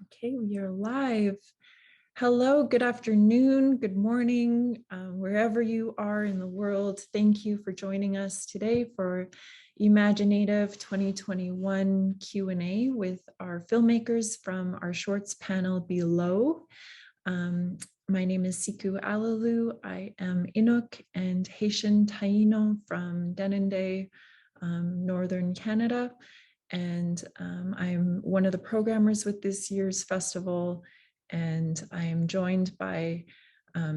Okay, we are live. Hello, good afternoon, good morning, wherever you are in the world. Thank you for joining us today for imagineNATIVE 2021 Q&A with our filmmakers from our shorts panel below. My name is Siku Alalu. I am Inuk and Haitian Taino from Denendeh, Northern Canada. And I'm one of the programmers with this year's festival, and I am joined by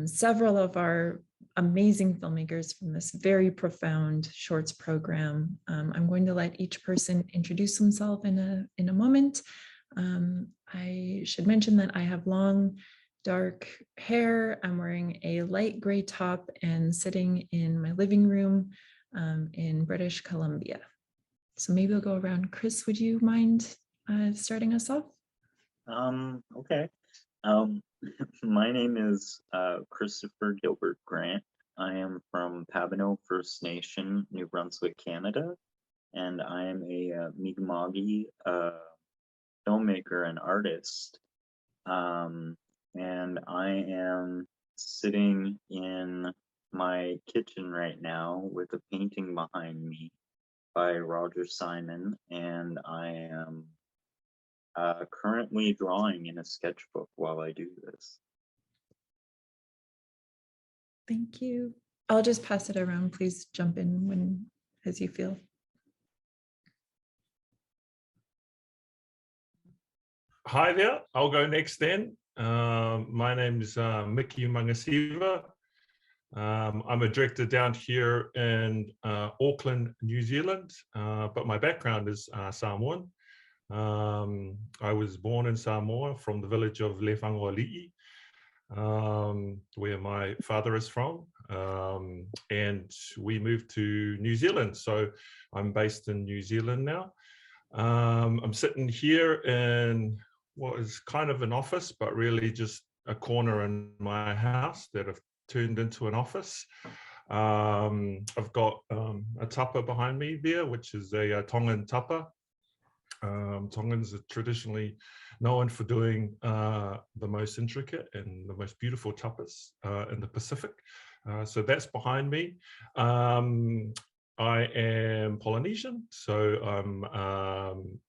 several of our amazing filmmakers from this very profound shorts program. I'm going to let each person introduce themselves in a moment. I should mention that I have long, dark hair. I'm wearing a light gray top and sitting in my living room in British Columbia. So maybe we'll go around. Chris, would you mind starting us off? Okay. My name is Christopher Gilbert Grant. I am from Pabineau First Nation, New Brunswick, Canada, and I am a Mi'kmaq filmmaker and artist. And I am sitting in my kitchen right now with a painting behind me by Roger Simon, and I am currently drawing in a sketchbook while I do this. Thank you. I'll just pass it around. Please jump in as you feel. Hi there, I'll go next then. My name is Mickey Mangaseva. I'm a director down here in Auckland, New Zealand, but my background is Samoan. I was born in Samoa from the village of Lefangoli'i, where my father is from, and we moved to New Zealand. So I'm based in New Zealand now. I'm sitting here in what is kind of an office, but really just a corner in my house that I've turned into an office. I've got a tapa behind me there, which is a Tongan tapa. Tongans are traditionally known for doing the most intricate and the most beautiful tapas in the Pacific. So that's behind me. I am Polynesian, so I'm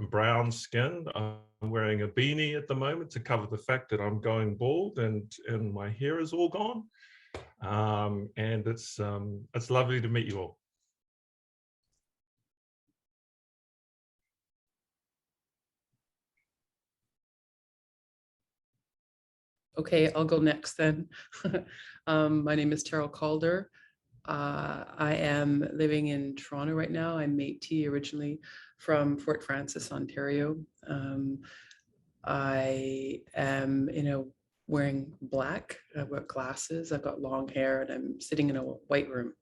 brown skinned. I'm wearing a beanie at the moment to cover the fact that I'm going bald and my hair is all gone. And it's lovely to meet you all. Okay, I'll go next then. My name is Terrell Calder. I am living in Toronto right now. I'm Métis, originally from Fort Frances, Ontario. I am wearing black. I've got glasses, I've got long hair, and I'm sitting in a white room.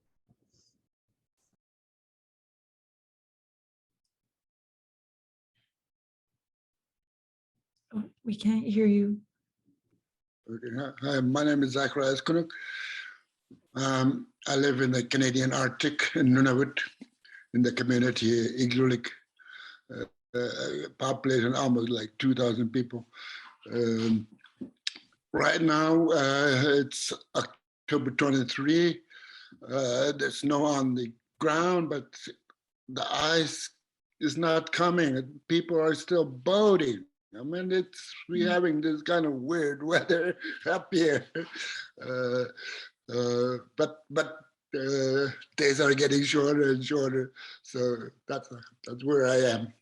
Oh, we can't hear you. Okay. Hi, my name is Zacharias Kunuk. I live in the Canadian Arctic in Nunavut, in the community Igloolik, population almost like 2,000 people. Right now, it's October 23. There's snow on the ground, but the ice is not coming. People are still boating. I mean, we're having this kind of weird weather up here, but days are getting shorter and shorter. So that's where I am.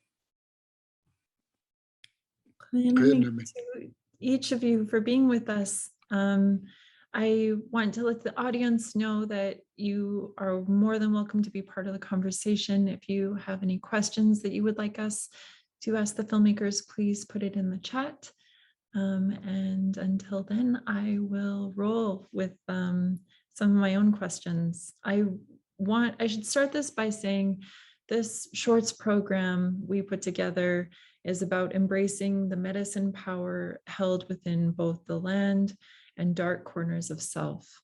Thank you to each of you for being with us. I want to let the audience know that you are more than welcome to be part of the conversation. If you have any questions that you would like us to ask the filmmakers, please put it in the chat. And until then, I will roll with some of my own questions. I should start this by saying this shorts program we put together is about embracing the medicine power held within both the land and dark corners of self,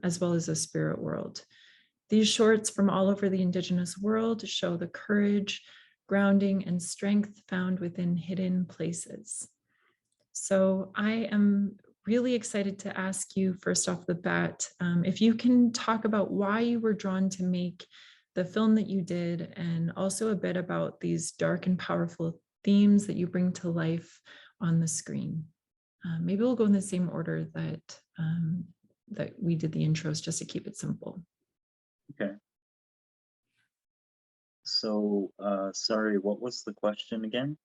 as well as the spirit world. These shorts from all over the Indigenous world show the courage, grounding and strength found within hidden places. So I am really excited to ask you first off the bat, if you can talk about why you were drawn to make the film that you did, and also a bit about these dark and powerful themes that you bring to life on the screen. Maybe we'll go in the same order that we did the intros, just to keep it simple. Okay. So, sorry, what was the question again?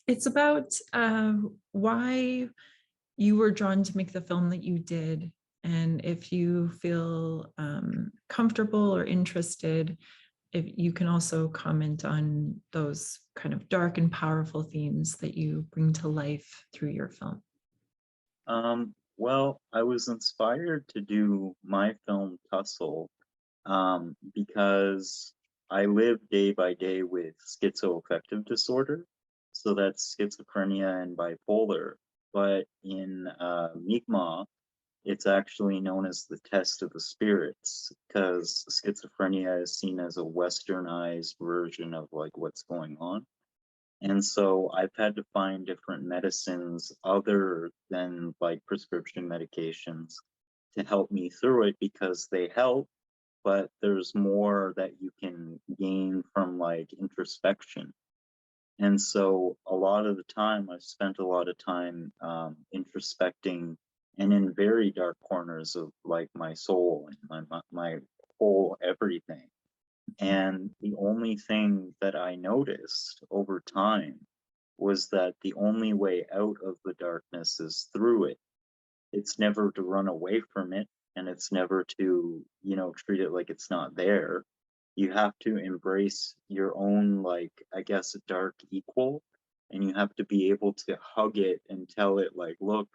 It's about why you were drawn to make the film that you did, and if you feel comfortable or interested, if you can also comment on those kind of dark and powerful themes that you bring to life through your film. Well, I was inspired to do my film Tussle because I live day by day with schizoaffective disorder. So that's schizophrenia and bipolar. But in Mi'kmaq, it's actually known as the test of the spirits, because schizophrenia is seen as a westernized version of like what's going on. And so I've had to find different medicines other than like prescription medications to help me through it, because they help, but there's more that you can gain from like introspection. And so a lot of the time I've spent a lot of time introspecting and in very dark corners of like my soul and my whole everything. And the only thing that I noticed over time was that the only way out of the darkness is through it. It's never to run away from it, and it's never to, treat it like it's not there. You have to embrace your own, like, I guess, dark equal, and you have to be able to hug it and tell it, like, look,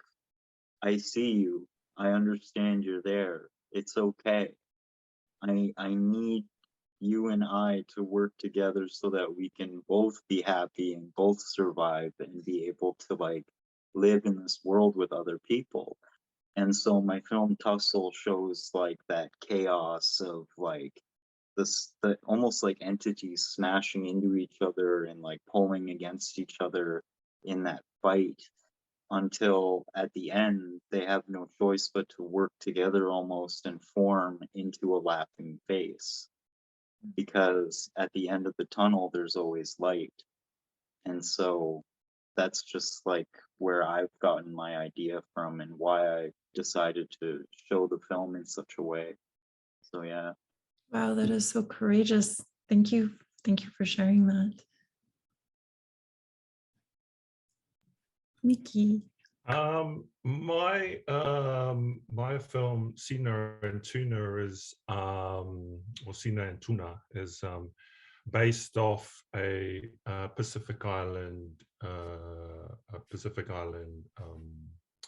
I see you. I understand you're there. It's okay. I need you and I to work together so that we can both be happy and both survive and be able to like live in this world with other people. And so my film Tussle shows like that chaos of like the almost like entities smashing into each other and like pulling against each other in that fight, until at the end they have no choice but to work together almost and form into a laughing face, because at the end of the tunnel there's always light. And so that's just like where I've gotten my idea from and why I decided to show the film in such a way. So yeah. Wow, that is so courageous. Thank you. Thank you for sharing that. Mickey. My film Sina and Tuna is or Sina and Tuna is based off a Pacific Island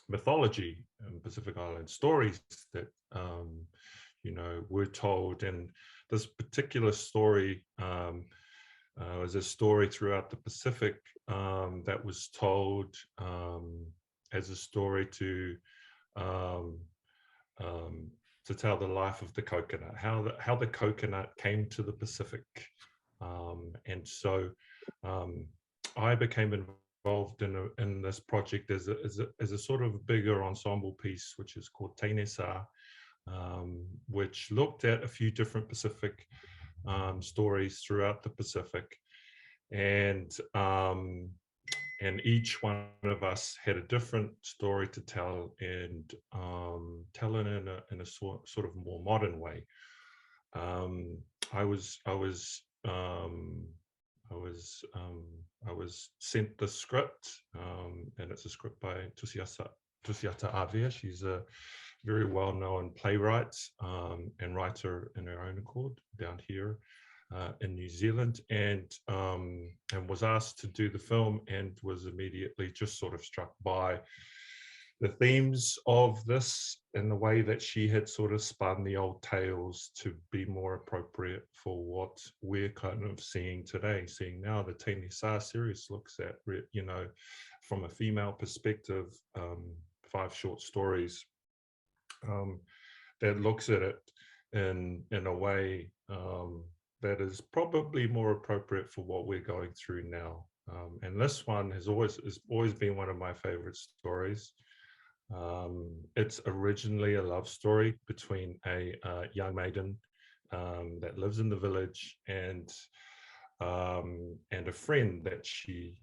mythology and Pacific Island stories that were told. And this particular story was a story throughout the Pacific that was told as a story to tell the life of the coconut, how the coconut came to the Pacific. And so I became involved in this project as a sort of bigger ensemble piece, which is called Tainesa, which looked at a few different Pacific stories throughout the Pacific, and each one of us had a different story to tell, and tell it in a sort of more modern way. I was sent the script, and it's a script by Tusiata Avia. She's a very well-known playwright and writer in her own accord down here in New Zealand, and was asked to do the film, and was immediately just sort of struck by the themes of this and the way that she had sort of spun the old tales to be more appropriate for what we're kind of seeing now. The Tainesa series looks at, from a female perspective, 5 short stories that looks at it in a way that is probably more appropriate for what we're going through now. And this one has always been one of my favorite stories. It's originally a love story between a young maiden that lives in the village and a friend that she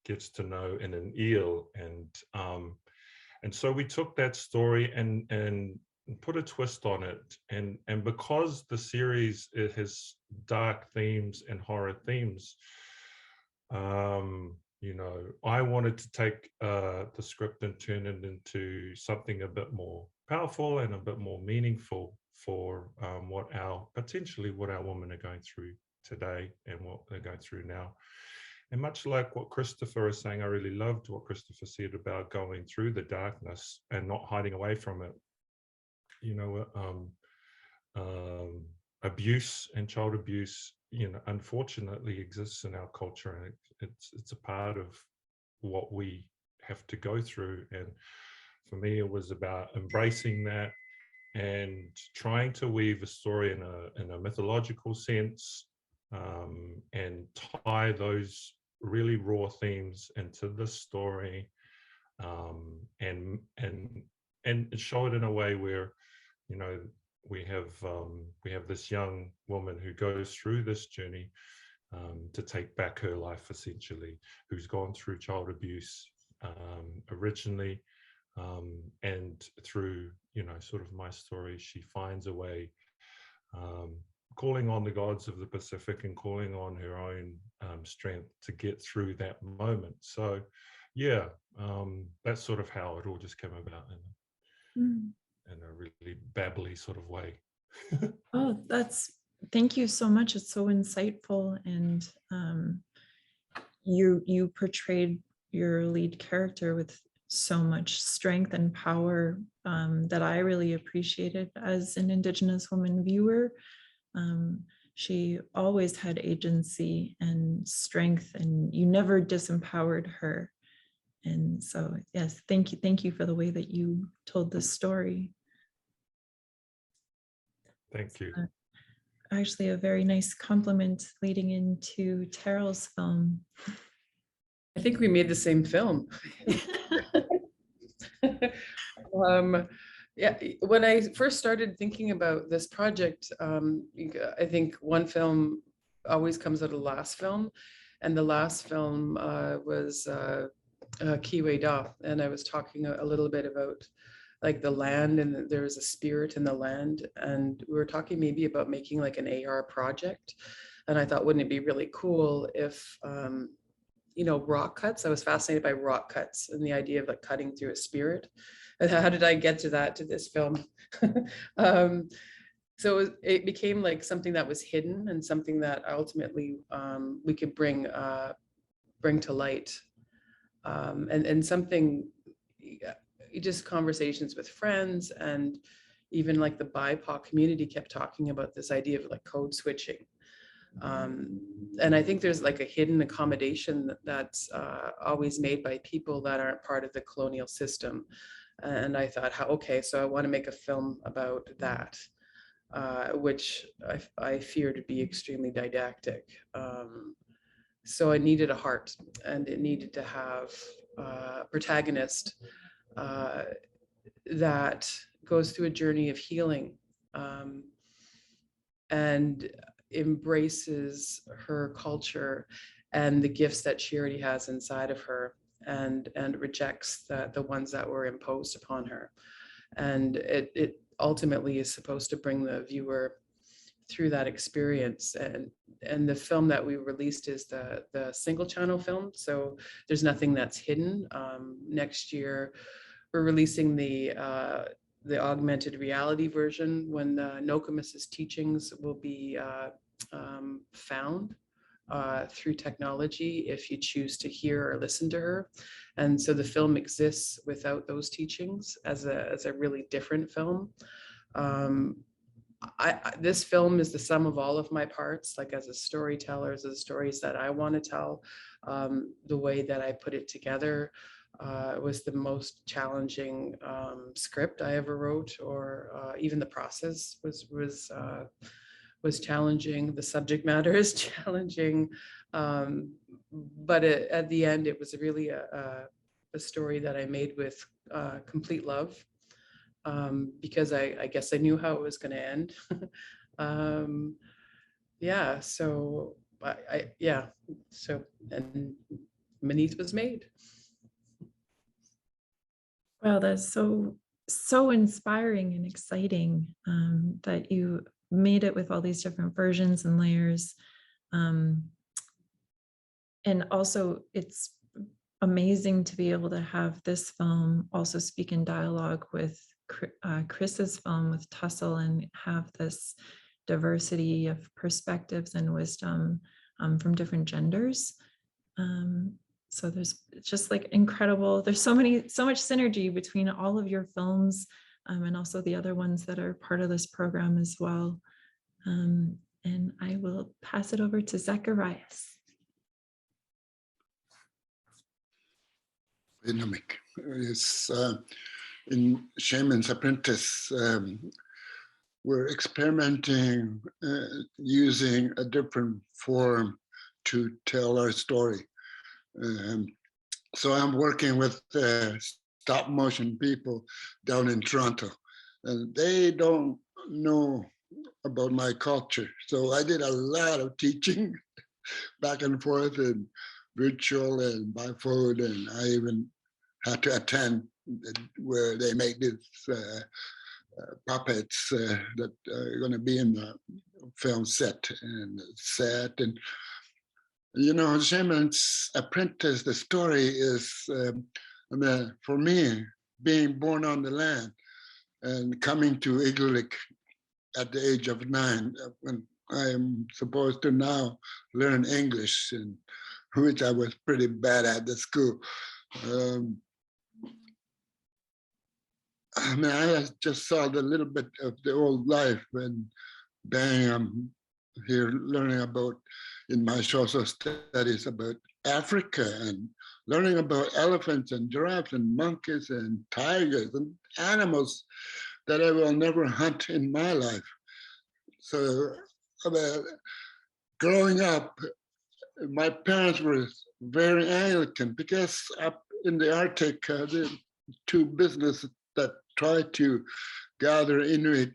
gets to know in an eel, and so we took that story and put a twist on it, and because the series, it has dark themes and horror themes, you know, I wanted to take the script and turn it into something a bit more powerful and a bit more meaningful for potentially what our women are going through today and what they're going through now. And much like what Christopher is saying, I really loved what Christopher said about going through the darkness and not hiding away from it. You know, abuse and child abuse, you know, unfortunately exists in our culture, and it's a part of what we have to go through. And for me, it was about embracing that and trying to weave a story in a mythological sense, and tie those really raw themes into the story, and show it in a way where, you know, we have this young woman who goes through this journey to take back her life, essentially, who's gone through child abuse originally, and through, you know, sort of my story, she finds a way, calling on the gods of the Pacific and calling on her own strength to get through that moment. So yeah, that's sort of how it all just came about in a really babbly sort of way. Oh, thank you so much. It's so insightful, and you portrayed your lead character with so much strength and power that I really appreciated as an Indigenous woman viewer. She always had agency and strength, and you never disempowered her. And so, yes, thank you for the way that you told this story. Thank you. Actually, a very nice compliment leading into Terrell's film. I think we made the same film. Yeah, when I first started thinking about this project, I think one film always comes out of the last film, and the last film was Kiwe Da, and I was talking a little bit about like the land, and there was a spirit in the land, and we were talking maybe about making like an AR project, and I thought, wouldn't it be really cool if you know, rock cuts. I was fascinated by rock cuts and the idea of like cutting through a spirit. And how did I get to this film? So it became like something that was hidden and something that ultimately we could bring to light, and something, just conversations with friends, and even like the BIPOC community kept talking about this idea of like code switching. And I think there's like a hidden accommodation that's always made by people that aren't part of the colonial system. And I thought, okay, so I want to make a film about that, which I fear to be extremely didactic. So I needed a heart, and it needed to have a protagonist that goes through a journey of healing, and embraces her culture and the gifts that she already has inside of her, and rejects the ones that were imposed upon her. And it ultimately is supposed to bring the viewer through that experience. And the film that we released is the single channel film, so there's nothing that's hidden. Next year we're releasing the augmented reality version, when the Nokomis's teachings will be found through technology if you choose to hear or listen to her. And so the film exists without those teachings as a really different film. This film is the sum of all of my parts, like as a storyteller, as the stories that I want to tell. The way that I put it together was the most challenging script I ever wrote, or even the process was was challenging. The subject matter is challenging. But at the end, it was really a story that I made with complete love, because I guess I knew how it was going to end. Yeah, so and Manith was made. Wow, that's so inspiring and exciting, that you made it with all these different versions and layers. And also, it's amazing to be able to have this film also speak in dialogue with Chris's film with Tussle, and have this diversity of perspectives and wisdom from different genders. So it's just like incredible. There's so much synergy between all of your films, and also the other ones that are part of this program as well. And I will pass it over to Zacharias. Dynamic is in Shaman's Apprentice. We're experimenting using a different form to tell our story. So I'm working with stop motion people down in Toronto, and they don't know about my culture. So I did a lot of teaching back and forth and virtual and by phone, and I even had to attend where they make these puppets that are going to be in the film set. And you know, Shaman's Apprentice, the story is, for me, being born on the land and coming to Igloolik at the age of 9, when I am supposed to now learn English, and which I was pretty bad at the school. I just saw the little bit of the old life, and bang, I'm here learning about, in my social studies, about Africa, and learning about elephants and giraffes and monkeys and tigers and animals that I will never hunt in my life. So growing up, my parents were very Anglican, because up in the Arctic, the two businesses that try to gather Inuit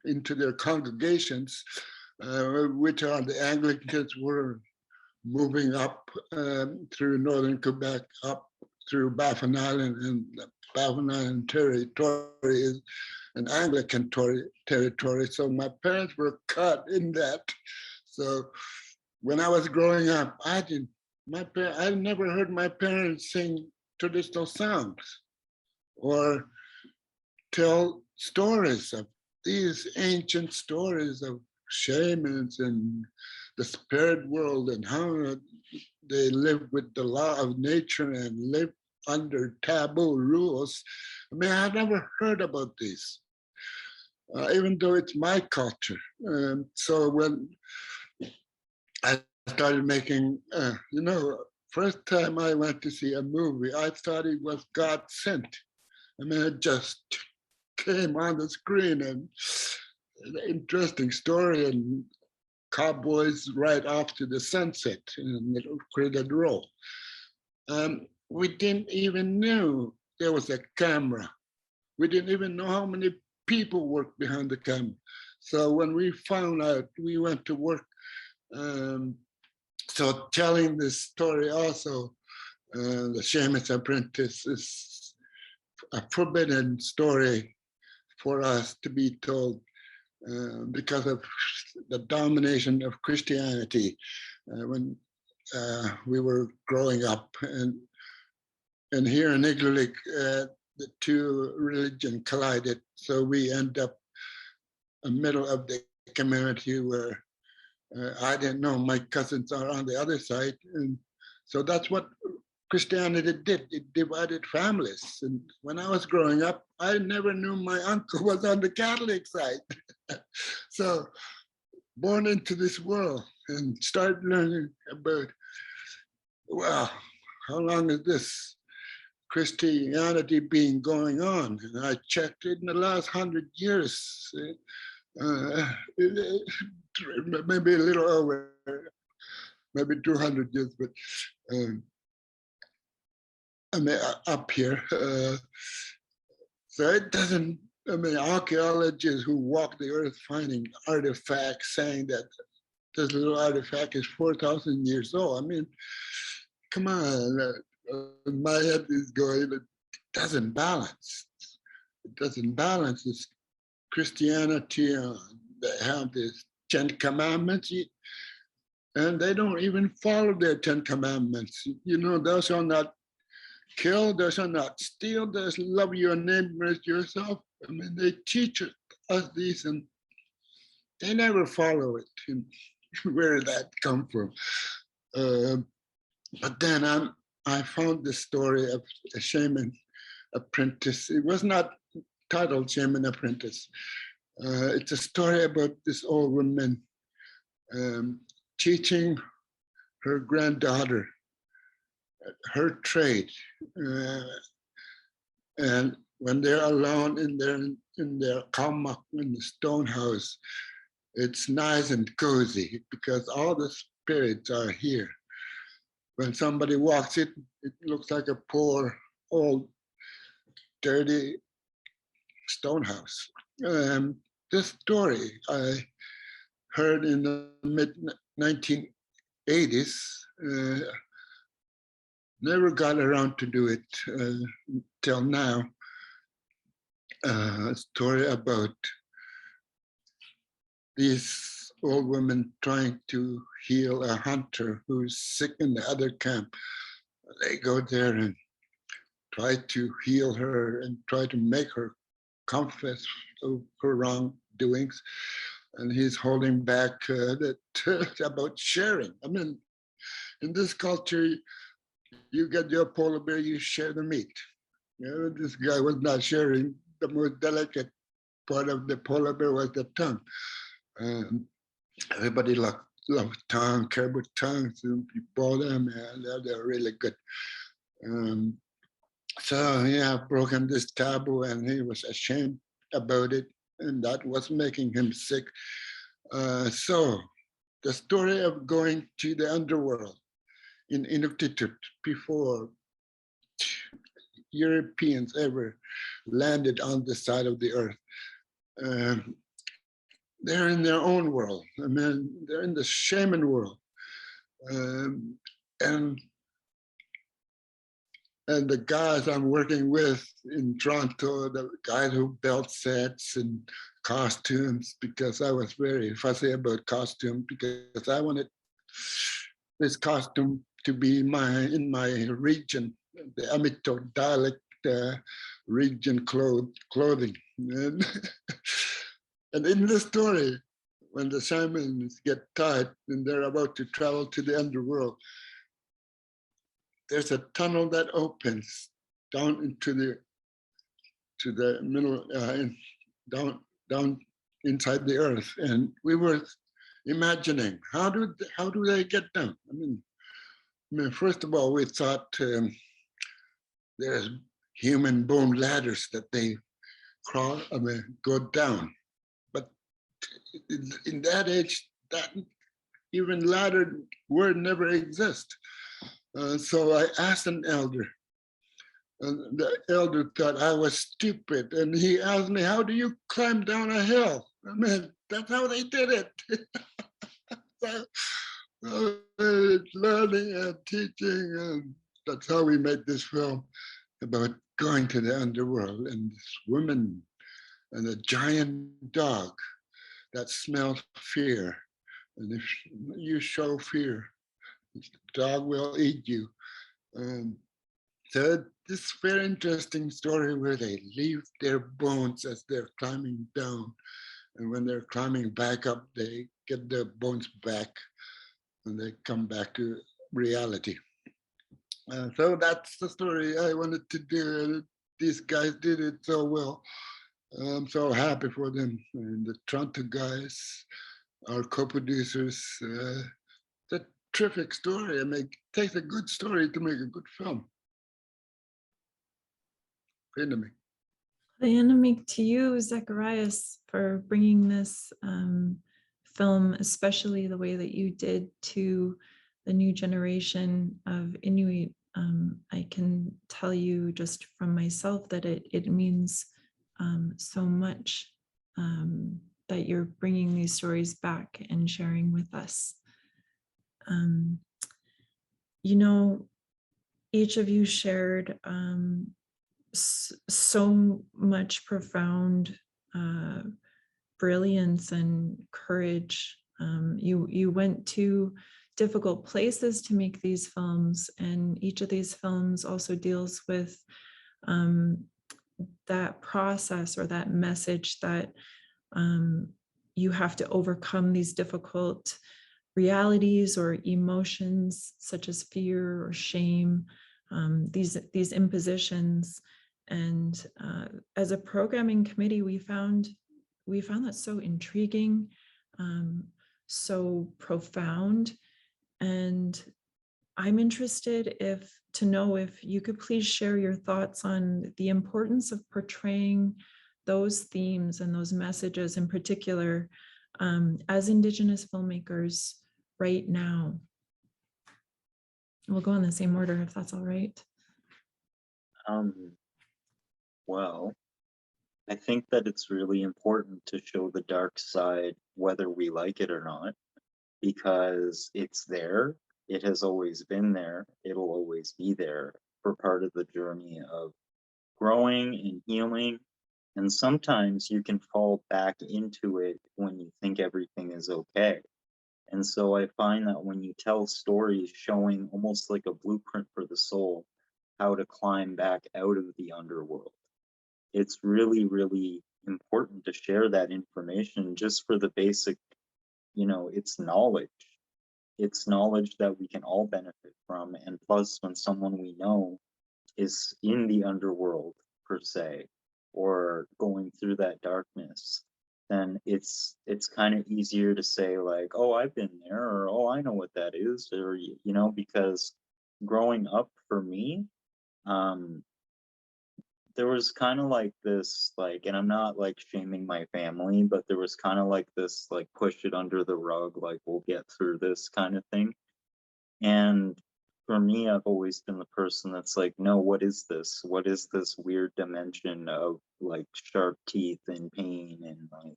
into their congregations, which are the Anglicans, were moving up through northern Quebec, up through Baffin Island, and the Baffin Island territory is an Anglican territory. So my parents were caught in that. So when I was growing up, I never heard my parents sing traditional songs or tell stories of these ancient stories of shamans and the spirit world, and how they live with the law of nature and live under taboo rules. I never heard about this, even though it's my culture. So when I started making, first time I went to see a movie, I thought it was God sent. It just came on the screen, and an interesting story, and cowboys right off to the sunset, and it created a role. We didn't even know there was a camera. We didn't even know how many people worked behind the camera. So when we found out, we went to work. So telling this story also, the Shaman's Apprentice is a forbidden story for us to be told, because of the domination of Christianity when we were growing up. And here in Igloolik, the two religions collided. So we end up in the middle of the community where I didn't know my cousins are on the other side. And so that's what Christianity did. It divided families. And when I was growing up, I never knew my uncle was on the Catholic side. So born into this world and started learning about, wow, how long is this Christianity been going on? And I checked in the last 100 years. maybe a little over, maybe 200 years, but I mean, up here. So it doesn't, I mean, archaeologists who walk the earth finding artifacts saying that this little artifact is 4,000 years old. I mean, come on, my head is going, it doesn't balance. It doesn't balance. It's Christianity, they have this 10 Commandments, and they don't even follow their 10 Commandments. You know, thou shalt not kill, thou shalt not steal, thou shalt love your neighbor as yourself. I mean, they teach us these and they never follow it. Where did that come from? But then I found the story of a shaman apprentice. It was not titled Shaman Apprentice. It's a story about this old woman teaching her granddaughter her trade. And when they're alone in their kamak, in the stone house, it's nice and cozy because all the spirits are here. When somebody walks it, it looks like a poor, old, dirty stone house. This story I heard in the mid-1980s, never got around to do it till now. A story about these old women trying to heal a hunter who's sick in the other camp. They go there and try to heal her and try to make her confess of her wrongdoings. And he's holding back that about sharing. I mean, in this culture, you get your polar bear, you share the meat. You know, this guy was not sharing. The most delicate part of the polar bear was the tongue. Everybody loved tongue, caribou tongues, and you bought them, and they're really good. So yeah, broken this taboo, and he was ashamed about it, and that was making him sick. So the story of going to the underworld in Inuktitut before Europeans ever landed on the side of the earth. They're in their own world. I mean, they're in the shaman world. And the guys I'm working with in Toronto, the guys who built sets and costumes, because I was very fussy about costume, because I wanted this costume to be in my region, the Amito dialect region clothing. And in the story, when the shamans get tired and they're about to travel to the underworld, there's a tunnel that opens down into the middle, down inside the earth. And we were imagining, how do they get down? I mean, first of all, we thought there's human bone ladders that they go down. But in that age, that even ladder word never exists. So I asked an elder, and the elder thought I was stupid. And he asked me, how do you climb down a hill? I mean, that's how they did it. So it's learning and teaching, and that's how we made this film about going to the underworld and this woman and a giant dog that smells fear. And if you show fear, the dog will eat you. So this very interesting story where they leave their bones as they're climbing down. And when they're climbing back up, they get their bones back and they come back to reality. So that's the story I wanted to do. These guys did it so well. I'm so happy for them. And the Toronto guys, our co-producers, it's a terrific story. I mean, it takes a good story to make a good film. The Animik to you, Zacharias, for bringing this film, especially the way that you did to the new generation of Inuit. I can tell you just from myself that it means so much that you're bringing these stories back and sharing with us. You know, each of you shared so much profound brilliance and courage. You went to difficult places to make these films, and each of these films also deals with that process or that message that you have to overcome these difficult realities or emotions such as fear or shame, these impositions. And as a programming committee, we found that so intriguing, so profound. And I'm interested to know if you could please share your thoughts on the importance of portraying those themes and those messages in particular as Indigenous filmmakers right now. We'll go in the same order if that's all right. Well, I think that it's really important to show the dark side, whether we like it or not, because it's there. It has always been there. It'll always be there for part of the journey of growing and healing. And sometimes you can fall back into it when you think everything is okay. And so I find that when you tell stories showing almost like a blueprint for the soul, how to climb back out of the underworld, it's really, really important to share that information just for the basic, it's knowledge. It's knowledge that we can all benefit from. And plus, when someone we know is in the underworld, per se, or going through that darkness, then it's kind of easier to say like, oh, I've been there, or oh, I know what that is, or because growing up for me, there was kind of like this, like, and I'm not like shaming my family, but there was kind of like this, like, push it under the rug, like, we'll get through this kind of thing. And for me, I've always been the person that's like, no, what is this? What is this weird dimension of like sharp teeth and pain and like,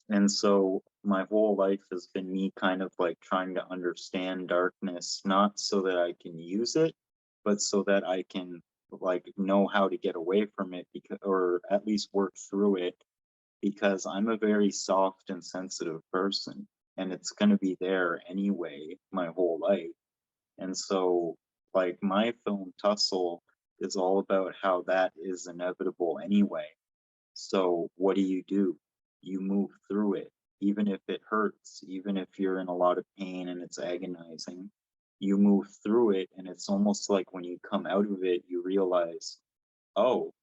and so my whole life has been me kind of like trying to understand darkness, not so that I can use it, but so that I can like know how to get away from it, because, or at least work through it, because I'm a very soft and sensitive person, and it's going to be there anyway my whole life. And so, like, my film Tussle is all about how that is inevitable anyway. So, what do? You move through it, even if it hurts, even if you're in a lot of pain and it's agonizing. You move through it, and it's almost like when you come out of it, you realize, oh,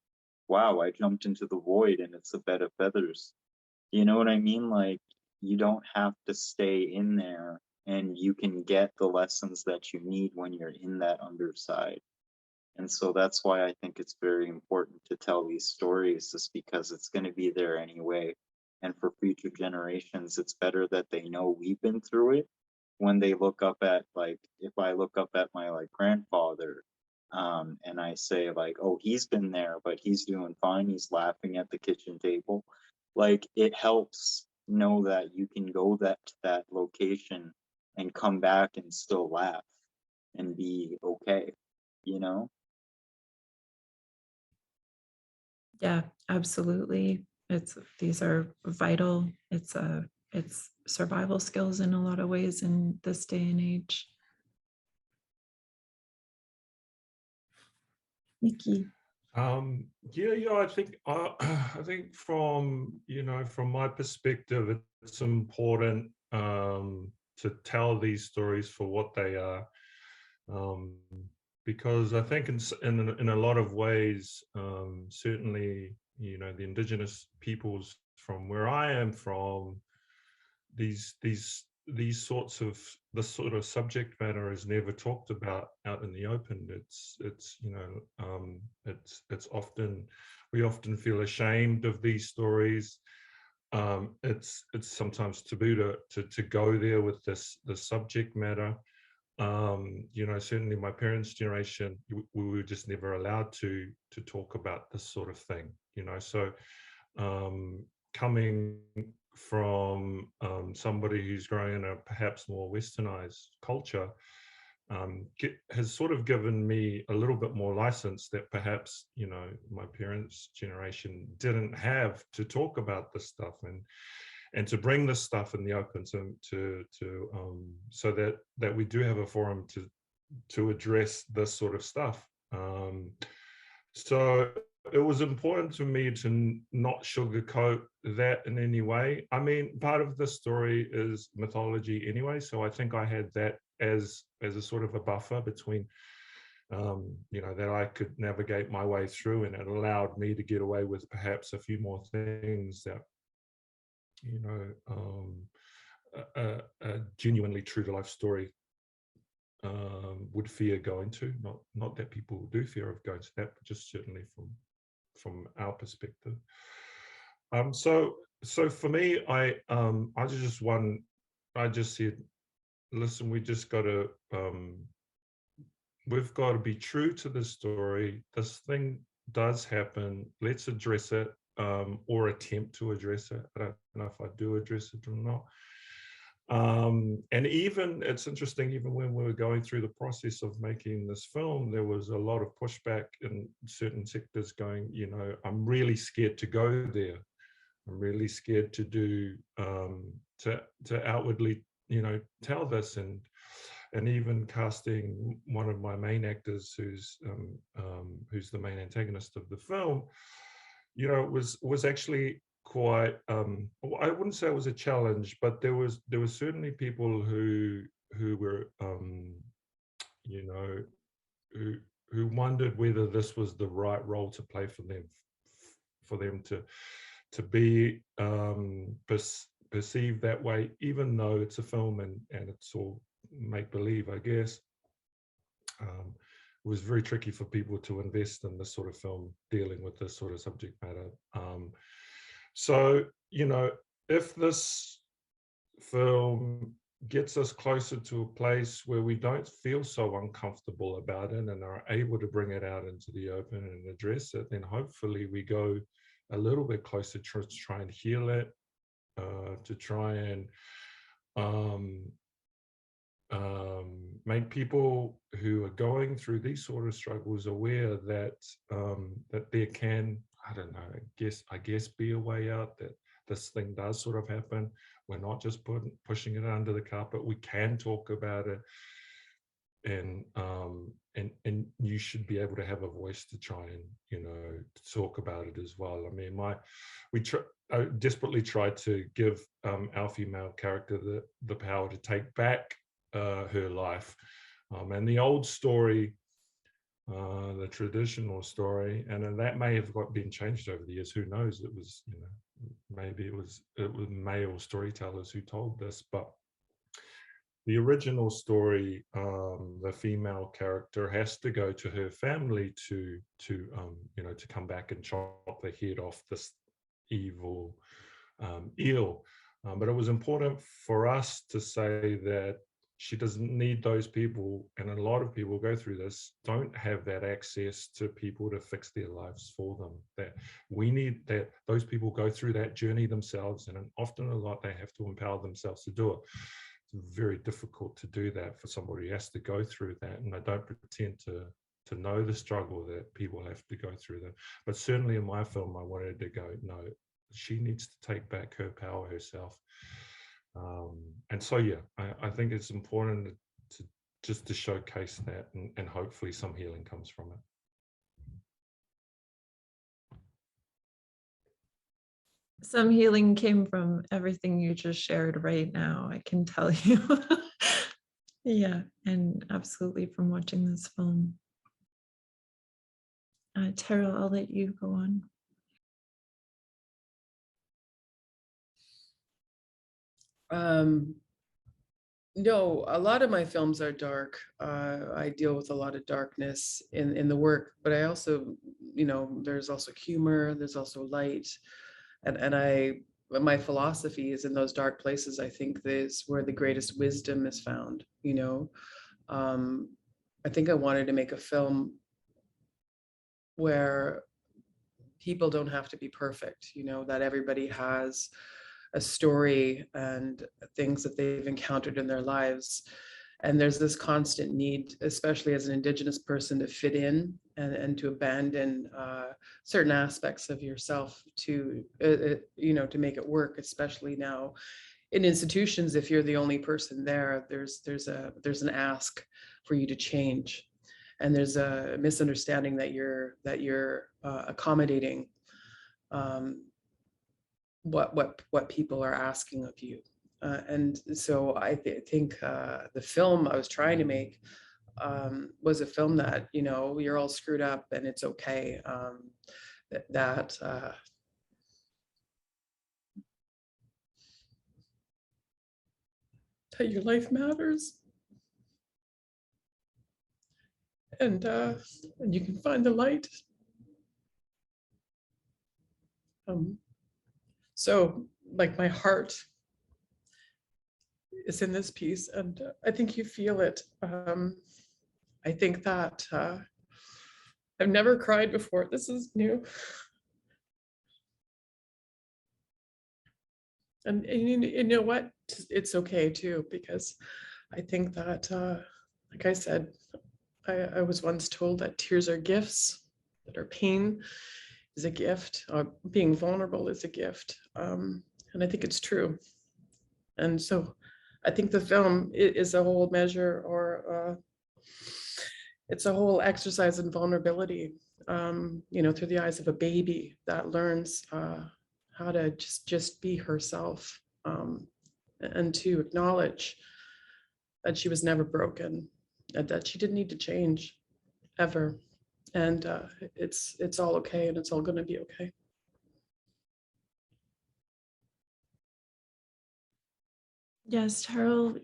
wow, I jumped into the void and it's a bed of feathers. You know what I mean? Like, you don't have to stay in there, and you can get the lessons that you need when you're in that underside. And so that's why I think it's very important to tell these stories, just because it's going to be there anyway. And for future generations, it's better that they know we've been through it when they look up at, like, if I look up at my like grandfather, and I say like, oh, he's been there, but he's doing fine. He's laughing at the kitchen table. Like, it helps know that you can go to that location and come back and still laugh and be okay, you know? Yeah, absolutely. These are vital. It's survival skills in a lot of ways in this day and age. Nikki. Yeah, I think from from my perspective, it's important to tell these stories for what they are, because I think in a lot of ways, certainly the Indigenous peoples from where I am from, these this sort of subject matter is never talked about out in the open. It's you know, it's often, we often feel ashamed of these stories. It's sometimes taboo to go there with the subject matter. You know, certainly my parents' generation, we were just never allowed to talk about this sort of thing, you know. So coming from somebody who's growing in a perhaps more westernized culture, has sort of given me a little bit more license that perhaps, you know, my parents' generation didn't have, to talk about this stuff and to bring this stuff in the open, so that we do have a forum to address this sort of stuff. So it was important to me to not sugarcoat that in any way. I mean, part of the story is mythology anyway, so I think I had that as a sort of a buffer between, you know, that I could navigate my way through, and it allowed me to get away with perhaps a few more things that, you know, a genuinely true to life story would fear going to. Not that people do fear of going to that, but just certainly from our perspective. So for me, I just said, listen, we just got to, we've got to be true to the story. This thing does happen. Let's address it, or attempt to address it. I don't know if I do address it or not. And even, it's interesting, even when we were going through the process of making this film, there was a lot of pushback in certain sectors going, you know, I'm really scared to go there. I'm really scared to do, to outwardly, you know, tell this. And even casting one of my main actors, who's the main antagonist of the film, you know, was actually quite, I wouldn't say it was a challenge, but there was certainly people who were, you know, who wondered whether this was the right role to play for them to be perceived that way, even though it's a film and it's all make believe, I guess. It was very tricky for people to invest in this sort of film dealing with this sort of subject matter. So, you know, if this film gets us closer to a place where we don't feel so uncomfortable about it and are able to bring it out into the open and address it, then hopefully we go a little bit closer to try and heal it, to try and make people who are going through these sort of struggles aware that that there can, I don't know, I guess be a way out, that this thing does sort of happen. We're not just pushing it under the carpet. We can talk about it, and you should be able to have a voice to try and, you know, to talk about it as well. I mean, I desperately tried to give our female character the power to take back her life, and the old story, the traditional story, and then that may have been changed over the years. Who knows? It was, you know, maybe it was male storytellers who told this, but the original story, the female character has to go to her family to you know, to come back and chop the head off this evil eel. But it was important for us to say that she doesn't need those people, and a lot of people go through this, don't have that access to people to fix their lives for them. That we need, that those people go through that journey themselves, and often a lot they have to empower themselves to do it. It's very difficult to do that for somebody who has to go through that, and I don't pretend to know the struggle that people have to go through that. But certainly in my film, I wanted to go, no, she needs to take back her power herself. And so, yeah, I think it's important to just to showcase that, and hopefully some healing comes from it. Some healing came from everything you just shared right now, I can tell you. Yeah, and absolutely from watching this film. Terrell, I'll let you go on. No, a lot of my films are dark. I deal with a lot of darkness in the work, but I also, there's also humor, there's also light. And my philosophy is in those dark places, I think is where the greatest wisdom is found, I think I wanted to make a film where people don't have to be perfect, that everybody has a story and things that they've encountered in their lives. And there's this constant need, especially as an Indigenous person, to fit in and to abandon certain aspects of yourself to make it work, especially now in institutions. If you're the only person there, there's an ask for you to change, and there's a misunderstanding that you're accommodating what people are asking of you. And so I think the film I was trying to make was a film that, you're all screwed up and it's okay. That your life matters. And you can find the light. So like my heart is in this piece, and I think you feel it. I think that I've never cried before. This is new. And you know what? It's okay too, because I think that, like I said, I was once told that tears are gifts, that our pain is a gift, being vulnerable is a gift. And I think it's true. And so I think the film is a whole measure, or it's a whole exercise in vulnerability, through the eyes of a baby that learns how to just be herself, and to acknowledge that she was never broken, and that she didn't need to change ever. And it's all okay, and it's all going to be okay. Yes, Terrell,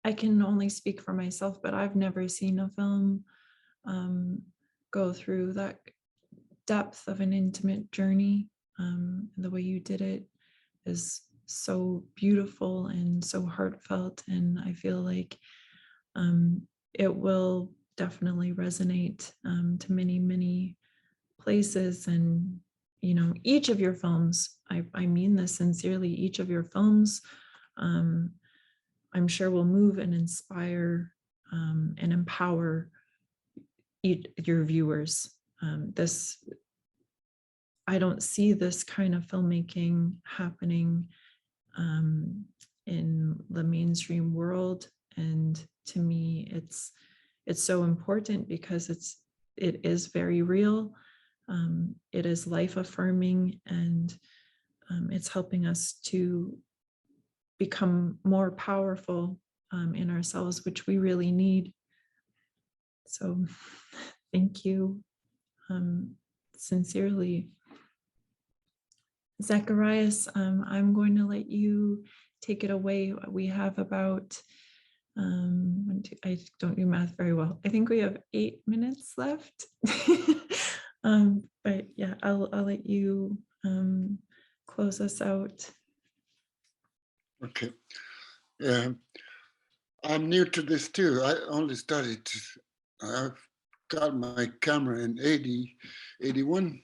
I can only speak for myself, but I've never seen a film go through that depth of an intimate journey. The way you did it is so beautiful and so heartfelt, and I feel like it will definitely resonate to many, many places. And each of your films, I mean this sincerely, each of your films I'm sure will move and inspire and empower your viewers. I don't see this kind of filmmaking happening in the mainstream world, and to me, it's so important because it is very real. It is life affirming, and it's helping us to become more powerful in ourselves, which we really need. So thank you sincerely. Zacharias, I'm going to let you take it away. We have about, I don't do math very well. I think we have 8 minutes left. But yeah, I'll let you close us out. Okay. Yeah, I'm new to this too. I only started, I've got my camera in 81,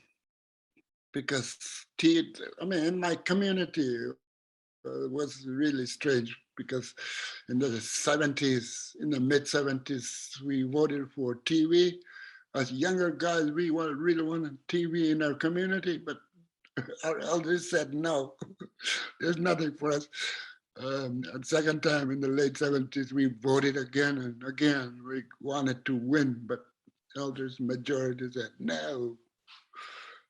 because in my community was really strange, because in the 70s, in the mid 70s, we voted for TV. As younger guys, we really wanted TV in our community, but our elders said no, there's nothing for us. And second time in the late 70s, we voted again and again. We wanted to win, but elders majority said no.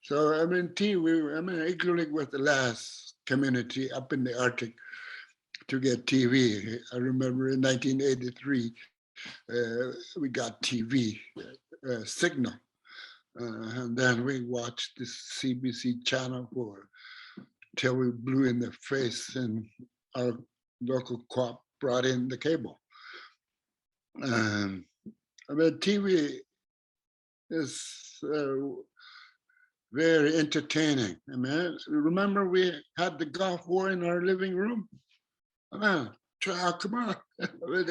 So TV, including with the last community up in the Arctic to get TV. I remember in 1983, we got TV signal. And then we watched this CBC channel till we blew in the face, and our local co-op brought in the cable. I mean, TV is very entertaining. I mean, remember we had the Gulf War in our living room? Come on. I mean,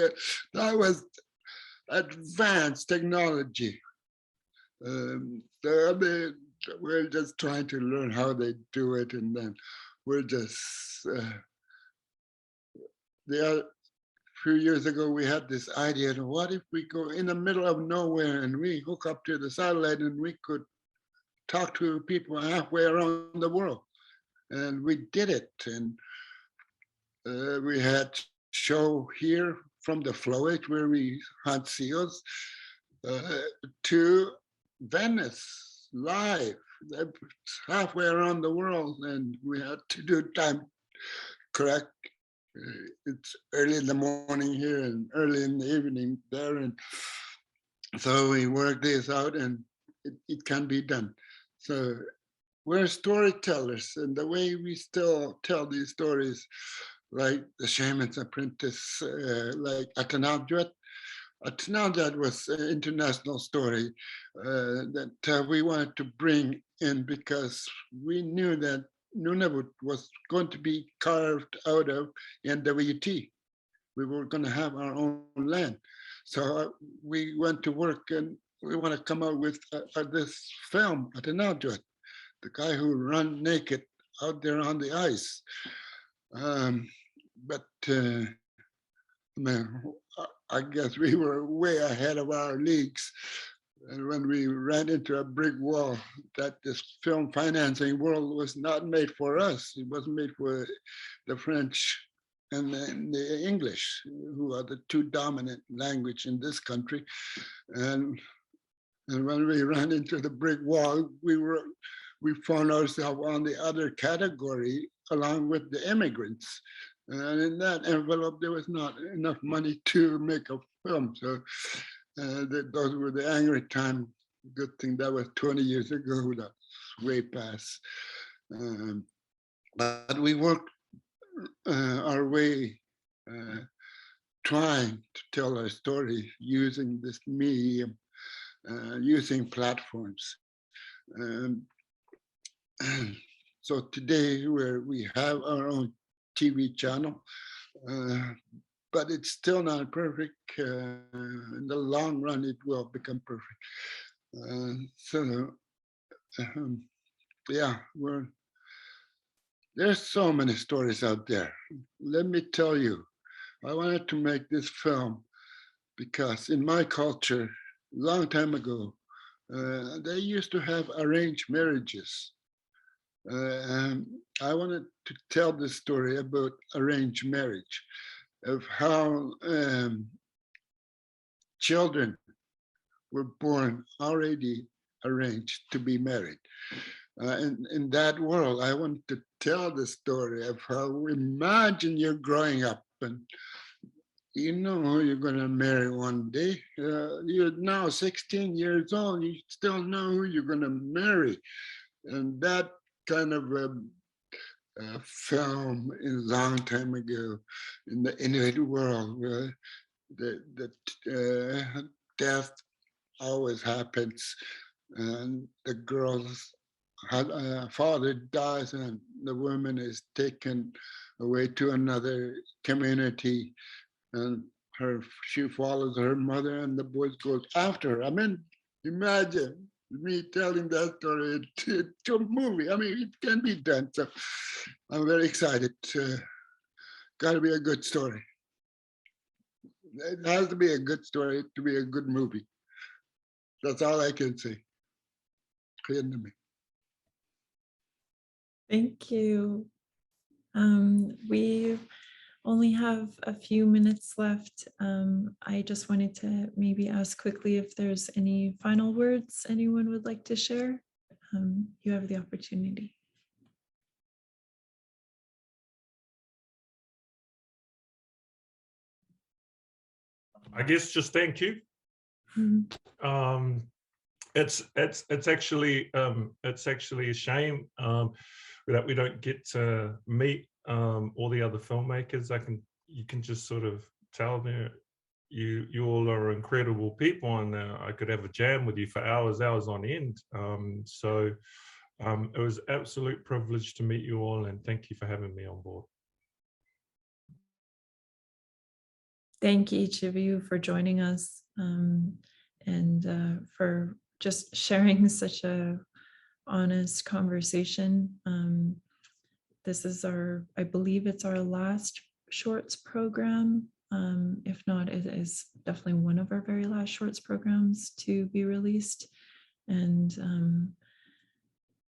that was advanced technology. I mean, we're just trying to learn how they do it, and then we're just a few years ago we had this idea of what if we go in the middle of nowhere and we hook up to the satellite and we could talk to people halfway around the world, and we did it. And we had show here from the flowage where we hunt seals to Venice live, halfway around the world, and we had to do time correct. It's early in the morning here and early in the evening there, and so we work this out, and it can be done. So we're storytellers, and the way we still tell these stories, like the Shaman's Apprentice, like Atanabjot. Atanabjot was an international story that we wanted to bring in because we knew that Nunavut was going to be carved out of NWT. We were going to have our own land. So we went to work, and we want to come out with this film, Atanabjot, the guy who ran naked out there on the ice. But man, I guess we were way ahead of our leagues. And when we ran into a brick wall, that this film financing world was not made for us. It was made for the French and the English, who are the two dominant language in this country. And when we ran into the brick wall, we found ourselves on the other category along with the immigrants. And in that envelope, there was not enough money to make a film. So those were the angry times. Good thing that was 20 years ago. That's way past. But we worked our way trying to tell our story using this medium, using platforms. So today we have our own TV channel, but it's still not perfect. In the long run, it will become perfect. Yeah, there's so many stories out there. Let me tell you, I wanted to make this film because in my culture, a long time ago, they used to have arranged marriages. I wanted to tell the story about arranged marriage, of how children were born already arranged to be married. In that world, I wanted to tell the story of how, imagine you're growing up and you know who you're going to marry one day. You're now 16 years old, you still know who you're going to marry. And that kind of film a long time ago in the Inuit world where the death always happens, and the girl's father dies and the woman is taken away to another community, and she follows her mother and the boys goes after her. I mean, imagine me telling that story to a movie. I mean, it can be done. So I'm very excited. Got to be a good story. It has to be a good story to be a good movie. That's all I can say. Thank you. We only have a few minutes left. I just wanted to maybe ask quickly if there's any final words anyone would like to share. You have the opportunity. I guess just thank you. It's actually a shame that we don't get to meet all the other filmmakers. I can you can just sort of tell them you all are incredible people, and I could have a jam with you for hours on end. So it was an absolute privilege to meet you all, and thank you for having me on board. Thank each of you for joining us, and for just sharing such a honest conversation. This is I believe it's our last shorts program. If not, it is definitely one of our very last shorts programs to be released. And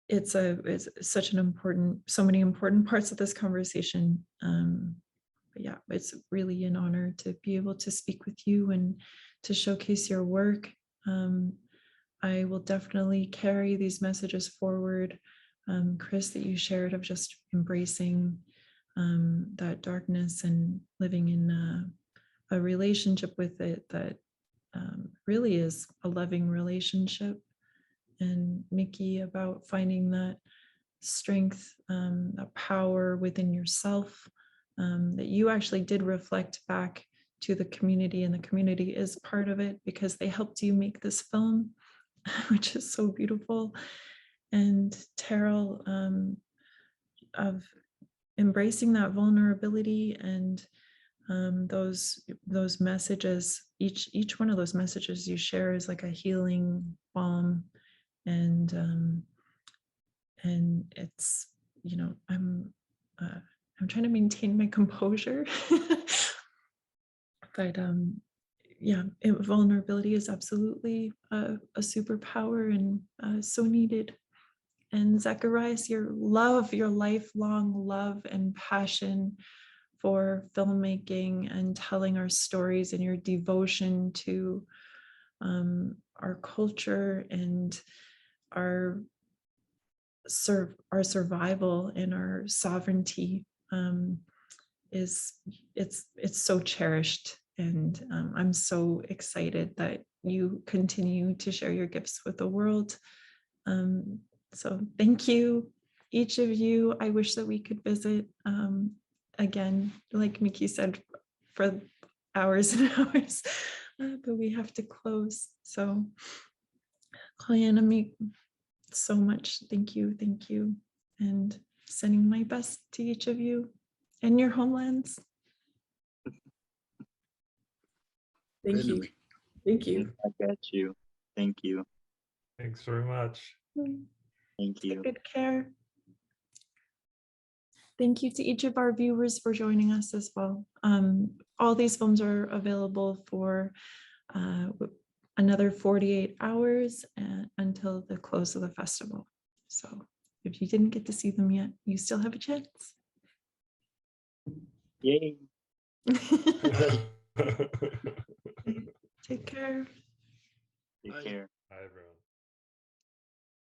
it's such an important, so many important parts of this conversation. But yeah, it's really an honor to be able to speak with you and to showcase your work. I will definitely carry these messages forward. Chris, that you shared of just embracing that darkness and living in a relationship with it that really is a loving relationship. And Nikki, about finding that strength, that power within yourself, that you actually did reflect back to the community, and the community is part of it because they helped you make this film, which is so beautiful. And Terrell, of embracing that vulnerability and those messages, each one of those messages you share is like a healing balm, and it's, you know, I'm trying to maintain my composure, but yeah, vulnerability is absolutely a superpower and so needed. And Zacharias, your lifelong love and passion for filmmaking and telling our stories, and your devotion to our culture and our survival and our sovereignty it's so cherished. And I'm so excited that you continue to share your gifts with the world. So thank you, each of you. I wish that we could visit again, like Mickey said, for hours and hours, but we have to close. So Clanami, so much thank you, and sending my best to each of you and your homelands. Thank you. Anyway. Thank you. I got you. Thank you. Thanks very much. Thank you. Take good care. Thank you to each of our viewers for joining us as well. All these films are available for another 48 hours until the close of the festival. So if you didn't get to see them yet, you still have a chance. Yay. Take care. Take care. Hi, everyone.